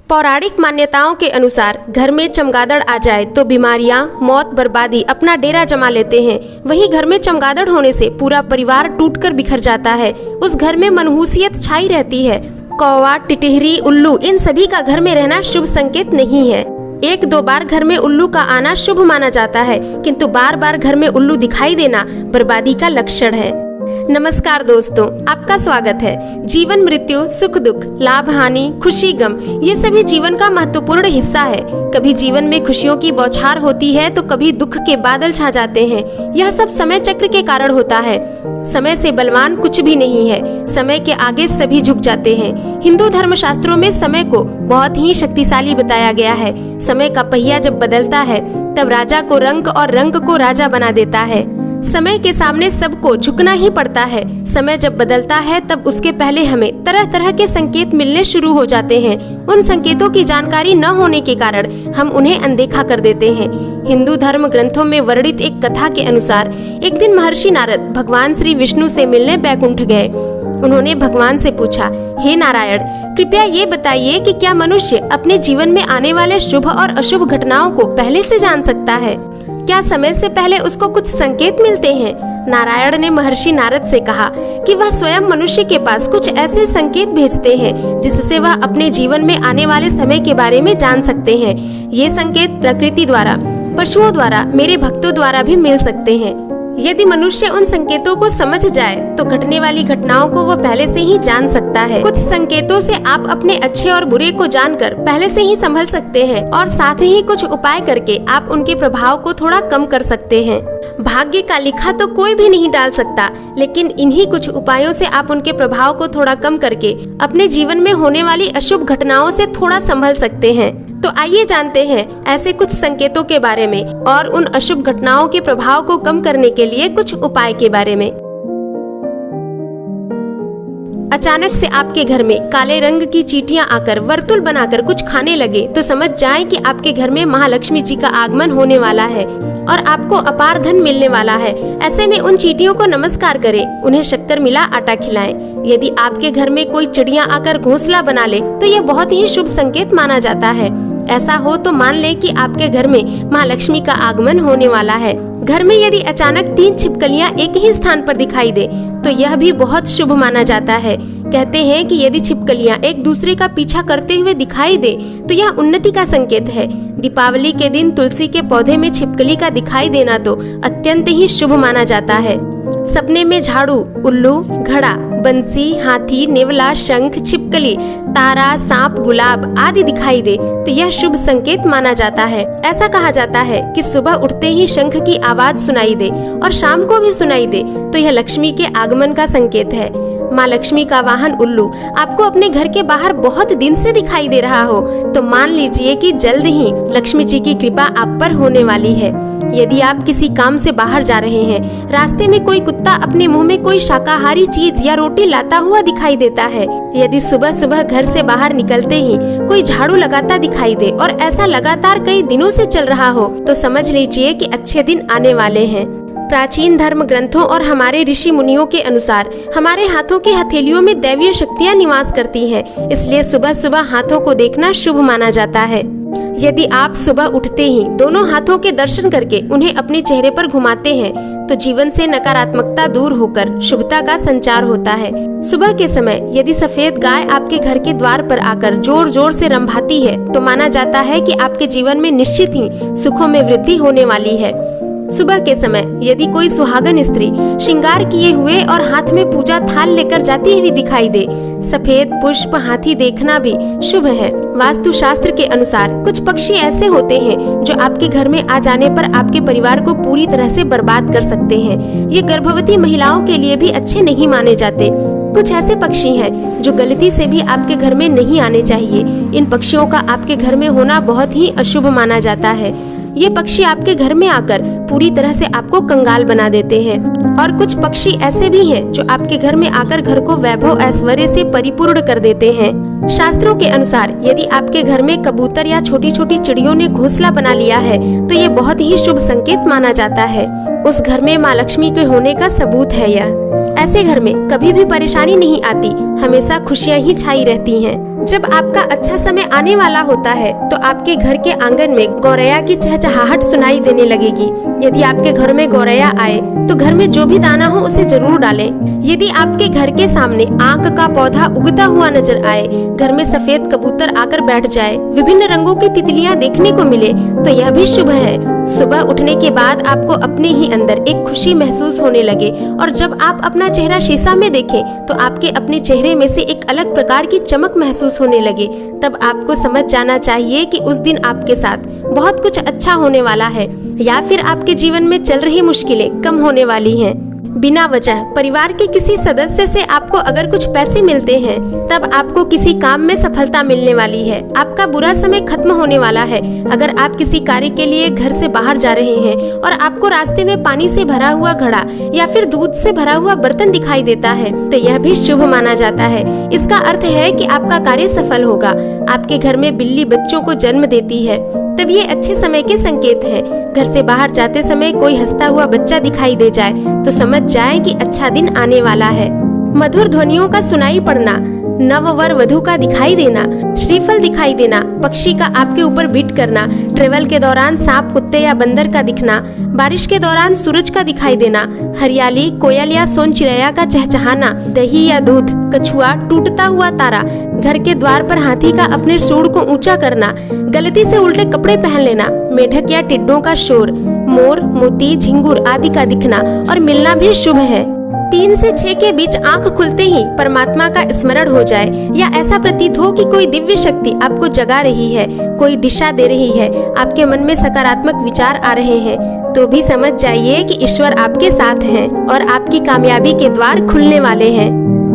पौराणिक मान्यताओं के अनुसार घर में चमगादड़ आ जाए तो बीमारियां, मौत, बर्बादी अपना डेरा जमा लेते हैं। वहीं घर में चमगादड़ होने से पूरा परिवार टूटकर बिखर जाता है। उस घर में मनहूसियत छाई रहती है। कौवा, टिटहरी, उल्लू इन सभी का घर में रहना शुभ संकेत नहीं है। एक दो बार घर में उल्लू का आना शुभ माना जाता है, किंतु बार बार घर में उल्लू दिखाई देना बर्बादी का लक्षण है। नमस्कार दोस्तों, आपका स्वागत है। जीवन, मृत्यु, सुख दुख, लाभ हानि, खुशी गम, ये सभी जीवन का महत्वपूर्ण हिस्सा है। कभी जीवन में खुशियों की बौछार होती है तो कभी दुख के बादल छा जाते हैं। यह सब समय चक्र के कारण होता है। समय से बलवान कुछ भी नहीं है। समय के आगे सभी झुक जाते हैं। हिंदू धर्म शास्त्रों में समय को बहुत ही शक्तिशाली बताया गया है। समय का पहिया जब बदलता है तब राजा को रंक और रंक को राजा बना देता है। समय के सामने सबको झुकना ही पड़ता है। समय जब बदलता है तब उसके पहले हमें तरह तरह के संकेत मिलने शुरू हो जाते हैं। उन संकेतों की जानकारी न होने के कारण हम उन्हें अनदेखा कर देते हैं। हिंदू धर्म ग्रंथों में वर्णित एक कथा के अनुसार एक दिन महर्षि नारद भगवान श्री विष्णु से मिलने बैकुंठ गए। उन्होंने भगवान से पूछा, हे नारायण, कृपया ये बताइए कि क्या मनुष्य अपने जीवन में आने वाले शुभ और अशुभ घटनाओं को पहले से जान सकता है? क्या समय से पहले उसको कुछ संकेत मिलते हैं? नारायण ने महर्षि नारद से कहा कि वह स्वयं मनुष्य के पास कुछ ऐसे संकेत भेजते हैं जिससे वह अपने जीवन में आने वाले समय के बारे में जान सकते हैं। ये संकेत प्रकृति द्वारा, पशुओं द्वारा, मेरे भक्तों द्वारा भी मिल सकते हैं। यदि मनुष्य उन संकेतों को समझ जाए तो घटने वाली घटनाओं को वह पहले से ही जान सकता है। कुछ संकेतों से आप अपने अच्छे और बुरे को जानकर पहले से ही संभल सकते हैं और साथ ही कुछ उपाय करके आप उनके प्रभाव को थोड़ा कम कर सकते हैं। भाग्य का लिखा तो कोई भी नहीं डाल सकता, लेकिन इन्हीं कुछ उपायों से आप उनके प्रभाव को थोड़ा कम करके अपने जीवन में होने वाली अशुभ घटनाओं से थोड़ा संभल सकते हैं। तो आइए जानते हैं ऐसे कुछ संकेतों के बारे में और उन अशुभ घटनाओं के प्रभाव को कम करने के लिए कुछ उपाय के बारे में। अचानक से आपके घर में काले रंग की चींटियां आकर वर्तुल बनाकर कुछ खाने लगे तो समझ जाएं कि आपके घर में महालक्ष्मी जी का आगमन होने वाला है और आपको अपार धन मिलने वाला है। ऐसे में उन चींटियों को नमस्कार करें, उन्हें शक्कर मिला आटा खिलाएं। यदि आपके घर में कोई चिड़ियां आकर घोंसला बना ले तो यह बहुत ही शुभ संकेत माना जाता है। ऐसा हो तो मान ले कि आपके घर में माँ लक्ष्मी का आगमन होने वाला है। घर में यदि अचानक 3 छिपकलियां एक ही स्थान पर दिखाई दे तो यह भी बहुत शुभ माना जाता है। कहते हैं कि यदि छिपकलियां एक दूसरे का पीछा करते हुए दिखाई दे तो यह उन्नति का संकेत है। दीपावली के दिन तुलसी के पौधे में छिपकली का दिखाई देना तो अत्यंत ही शुभ माना जाता है। सपने में झाड़ू, उल्लू, घड़ा, बंसी, हाथी, नेवला, शंख, छिपकली, तारा, सांप, गुलाब आदि दिखाई दे तो यह शुभ संकेत माना जाता है। ऐसा कहा जाता है कि सुबह उठते ही शंख की आवाज सुनाई दे और शाम को भी सुनाई दे तो यह लक्ष्मी के आगमन का संकेत है। माँ लक्ष्मी का वाहन उल्लू आपको अपने घर के बाहर बहुत दिन से दिखाई दे रहा हो तो मान लीजिए कि जल्द ही लक्ष्मी जी की कृपा आप पर होने वाली है। यदि आप किसी काम से बाहर जा रहे हैं, रास्ते में कोई कुत्ता अपने मुंह में कोई शाकाहारी चीज या रोटी लाता हुआ दिखाई देता है, यदि सुबह सुबह घर से बाहर निकलते ही कोई झाड़ू लगाता दिखाई दे और ऐसा लगातार कई दिनों से चल रहा हो तो समझ लीजिए कि अच्छे दिन आने वाले हैं। प्राचीन धर्म ग्रंथों और हमारे ऋषि मुनियों के अनुसार हमारे हाथों की हथेलियों में दैवीय शक्तियां निवास करती हैं, इसलिए सुबह सुबह हाथों को देखना शुभ माना जाता है। यदि आप सुबह उठते ही दोनों हाथों के दर्शन करके उन्हें अपने चेहरे पर घुमाते हैं तो जीवन से नकारात्मकता दूर होकर शुभता का संचार होता है। सुबह के समय यदि सफेद गाय आपके घर के द्वार पर आकर जोर जोर से रंभाती है तो माना जाता है कि आपके जीवन में निश्चित ही सुखों में वृद्धि होने वाली है। सुबह के समय यदि कोई सुहागन स्त्री श्रृंगार किए हुए और हाथ में पूजा थाल लेकर जाती हुई दिखाई दे, सफेद पुष्प, हाथी देखना भी शुभ है। वास्तु शास्त्र के अनुसार कुछ पक्षी ऐसे होते हैं जो आपके घर में आ जाने पर आपके परिवार को पूरी तरह से बर्बाद कर सकते हैं। ये गर्भवती महिलाओं के लिए भी अच्छे नहीं माने जाते। कुछ ऐसे पक्षी हैं जो गलती से भी आपके घर में नहीं आने चाहिए। इन पक्षियों का आपके घर में होना बहुत ही अशुभ माना जाता है। ये पक्षी आपके घर में आकर पूरी तरह से आपको कंगाल बना देते हैं। और कुछ पक्षी ऐसे भी हैं जो आपके घर में आकर घर को वैभव ऐश्वर्य से परिपूर्ण कर देते हैं। शास्त्रों के अनुसार यदि आपके घर में कबूतर या छोटी छोटी चिड़ियों ने घोंसला बना लिया है तो ये बहुत ही शुभ संकेत माना जाता है। उस घर में माँ लक्ष्मी के होने का सबूत है यह। ऐसे घर में कभी भी परेशानी नहीं आती, हमेशा खुशियाँ ही छाई रहती हैं। जब आपका अच्छा समय आने वाला होता है तो आपके घर के आंगन में गौरैया की चहचहाहट सुनाई देने लगेगी। यदि आपके घर में गौरैया आए तो घर में जो भी दाना हो उसे जरूर डालें। यदि आपके घर के सामने आक का पौधा उगता हुआ नजर आए, घर में सफेद कबूतर आकर बैठ जाए, विभिन्न रंगों की तितलियां देखने को मिले तो यह भी शुभ है। सुबह उठने के बाद आपको अपने ही अंदर एक खुशी महसूस होने लगे और जब आप अपना चेहरा शीशा में देखें तो आपके अपने चेहरे में से एक अलग प्रकार की चमक महसूस होने लगे, तब आपको समझ जाना चाहिए कि उस दिन आपके साथ बहुत कुछ अच्छा होने वाला है या फिर आपके जीवन में चल रही मुश्किलें कम होने वाली हैं। बिना वजह परिवार के किसी सदस्य से आपको अगर कुछ पैसे मिलते हैं तब आपको किसी काम में सफलता मिलने वाली है। आपका बुरा समय खत्म होने वाला है। अगर आप किसी कार्य के लिए घर से बाहर जा रहे हैं और आपको रास्ते में पानी से भरा हुआ घड़ा या फिर दूध से भरा हुआ बर्तन दिखाई देता है तो यह भी शुभ माना जाता है। इसका अर्थ है कि आपका कार्य सफल होगा। आपके घर में बिल्ली बच्चों को जन्म देती है तब ये अच्छे समय के संकेत हैं। घर से बाहर जाते समय कोई हंसता हुआ बच्चा दिखाई दे जाए तो समझ जाए कि अच्छा दिन आने वाला है। मधुर ध्वनियों का सुनाई पड़ना, नववर वधु का दिखाई देना, श्रीफल दिखाई देना, पक्षी का आपके ऊपर बीट करना, ट्रेवल के दौरान सांप, कुत्ते या बंदर का दिखना, बारिश के दौरान सूरज का दिखाई देना, हरियाली, कोयल या सोन चिड़ैया का चहचहाना, दही या दूध, कछुआ, टूटता हुआ तारा, घर के द्वार पर हाथी का अपने सूंड को ऊंचा करना, गलती से उल्टे कपड़े पहन लेना, मेढक या टिड्डों का शोर, मोर, मोती, झिंगुर आदि का दिखना और मिलना भी शुभ है। 3 से 6 के बीच आंख खुलते ही परमात्मा का स्मरण हो जाए या ऐसा प्रतीत हो कि कोई दिव्य शक्ति आपको जगा रही है, कोई दिशा दे रही है, आपके मन में सकारात्मक विचार आ रहे हैं तो भी समझ जाइए कि ईश्वर आपके साथ हैं और आपकी कामयाबी के द्वार खुलने वाले हैं।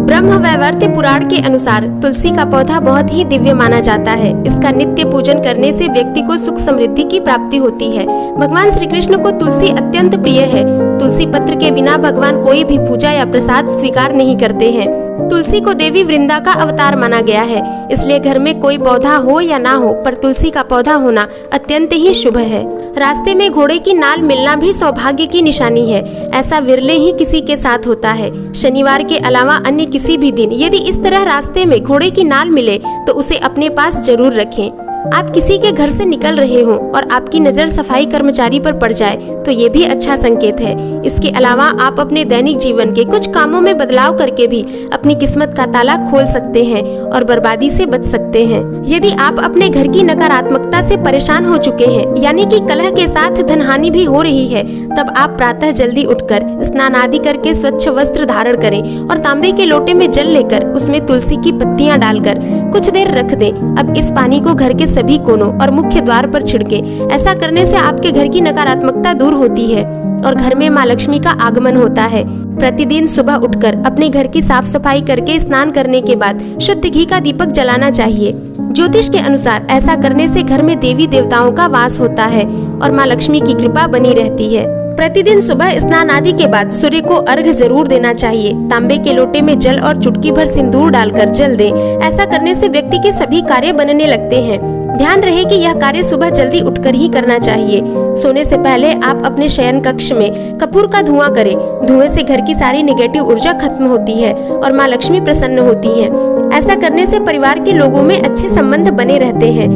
ब्रह्म वैवर्त पुराण के अनुसार तुलसी का पौधा बहुत ही दिव्य माना जाता है। इसका नित्य पूजन करने से व्यक्ति को सुख समृद्धि की प्राप्ति होती है। भगवान श्री कृष्ण को तुलसी अत्यंत प्रिय है। तुलसी पत्र के बिना भगवान कोई भी पूजा या प्रसाद स्वीकार नहीं करते हैं। तुलसी को देवी वृंदा का अवतार माना गया है, इसलिए घर में कोई पौधा हो या ना हो पर तुलसी का पौधा होना अत्यंत ही शुभ है। रास्ते में घोड़े की नाल मिलना भी सौभाग्य की निशानी है। ऐसा विरले ही किसी के साथ होता है। शनिवार के अलावा अन्य किसी भी दिन यदि इस तरह रास्ते में घोड़े की नाल मिले तो उसे अपने पास जरूर रखें। आप किसी के घर से निकल रहे हो और आपकी नजर सफाई कर्मचारी पर पड़ जाए तो ये भी अच्छा संकेत है। इसके अलावा आप अपने दैनिक जीवन के कुछ कामों में बदलाव करके भी अपनी किस्मत का ताला खोल सकते हैं और बर्बादी से बच सकते हैं। यदि आप अपने घर की नकारात्मकता से परेशान हो चुके हैं यानी कि कलह के साथ धनहानि भी हो रही है, तब आप प्रातः जल्दी उठकर स्नान आदि करके स्वच्छ वस्त्र धारण करें और तांबे के लोटे में जल लेकर उसमें तुलसी की पत्तियां डालकर कुछ देर रख दें। अब इस पानी को घर के सभी कोनों और मुख्य द्वार पर छिड़के। ऐसा करने से आपके घर की नकारात्मकता दूर होती है और घर में माँ लक्ष्मी का आगमन होता है। प्रतिदिन सुबह उठकर अपने घर की साफ सफाई करके स्नान करने के बाद शुद्ध घी का दीपक जलाना चाहिए। ज्योतिष के अनुसार ऐसा करने से घर में देवी देवताओं का वास होता है और माँ लक्ष्मी की कृपा बनी रहती है। प्रतिदिन सुबह स्नान आदि के बाद सूर्य को अर्घ्य जरूर देना चाहिए। तांबे के लोटे में जल और चुटकी भर सिंदूर डालकर जल दें। ऐसा करने से व्यक्ति के सभी कार्य बनने लगते हैं। ध्यान रहे कि यह कार्य सुबह जल्दी उठकर ही करना चाहिए। सोने से पहले आप अपने शयन कक्ष में कपूर का धुआं करें। धुएं से घर की सारी नेगेटिव ऊर्जा खत्म होती है और माँ लक्ष्मी प्रसन्न होती है। ऐसा करने से परिवार के लोगों में अच्छे संबंध बने रहते हैं।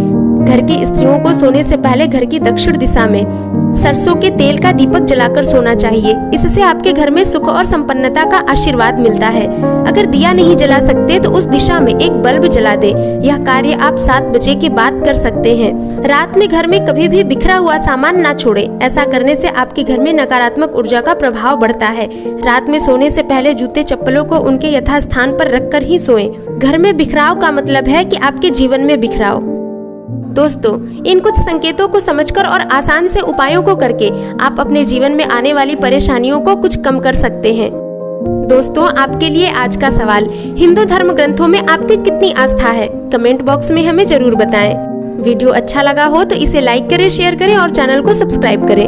घर की स्त्रियों को सोने से पहले घर की दक्षिण दिशा में सरसों के तेल का दीपक जलाकर सोना चाहिए। इससे आपके घर में सुख और संपन्नता का आशीर्वाद मिलता है। अगर दिया नहीं जला सकते तो उस दिशा में एक बल्ब जला दें। यह कार्य आप 7 बजे के बाद कर सकते हैं। रात में घर में कभी भी बिखरा हुआ सामान ना छोड़े। ऐसा करने से आपके घर में नकारात्मक ऊर्जा का प्रभाव बढ़ता है। रात में सोने से पहले जूते चप्पलों को उनके यथास्थान पर रखकर ही सोएं। घर में बिखराव का मतलब है कि आपके जीवन में बिखराव। दोस्तों, इन कुछ संकेतों को समझकर और आसान से उपायों को करके आप अपने जीवन में आने वाली परेशानियों को कुछ कम कर सकते हैं। दोस्तों, आपके लिए आज का सवाल, हिंदू धर्म ग्रंथों में आपकी कितनी आस्था है? कमेंट बॉक्स में हमें जरूर बताएं। वीडियो अच्छा लगा हो तो इसे लाइक करें, शेयर करें और चैनल को सब्सक्राइब करें।